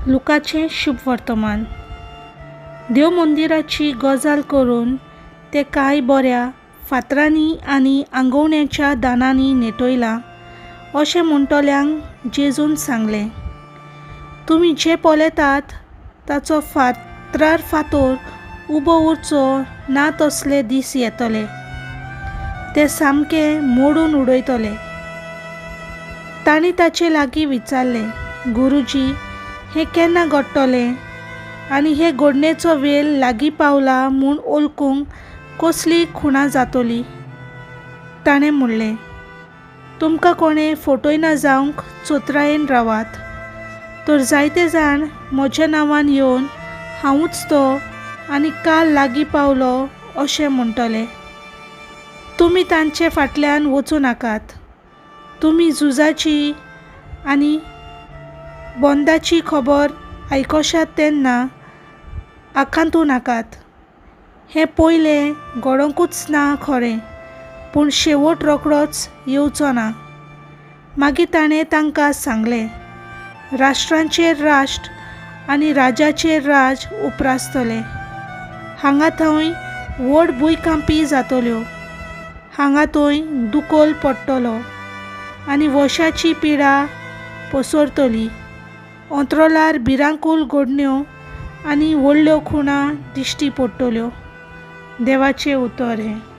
लुकाचें शुभ वर्तमान. देव मंदिराची गजाल करून ते कांय बऱ्या फातरांनी आनी आंगवण्याच्या दानांनी नेटयलां अशें म्हणटल्यांक जेजून सांगलें. तुमी जे पळयतात ताचो फातरार फातर उबो उरचो ना तसले दीस येतले. ते सामके मोडून उडयतले. तांणी ताचे लागीं विचारलें, गुरुजी, हें केन्ना घडटलें आनी हे घडणेचो वेळ लागीं पावला म्हूण वळखूंक कसली खुणां जातली? ताणें म्हणलें, तुमकां कोणें फटयना जावंक चोत्रायेन रावात. तर जायते जाण म्हज्या नांवान येवन हांवूच तो आनी काल लागीं पावलो अशें म्हणटले. तुमी तांचे फाटल्यान वचूं नाकात. तुमी झुजाची आनी बोंदाची खबर आयकशात तेन्ना आकांतूं नाकात. हें पयलें घडोंकूच ना खरें, पूण शेवट रोखडोच येवचो ना. मागीर ताणें तांकां सांगलें, राष्ट्रांचेर राष्ट्र आनी राजाचेर राज उप्रासतले. हांगा थंय व्हड भुंयकांपी जातल्यो. हांगा थंय दुकोल पडटलो आनी वशाची पिडा पसरतली. अंत्रोलार भिरांकूळ घडण्यो आनी व्हडल्यो खुणां दिश्टी पडटल्यो. देवाचें उतर हें.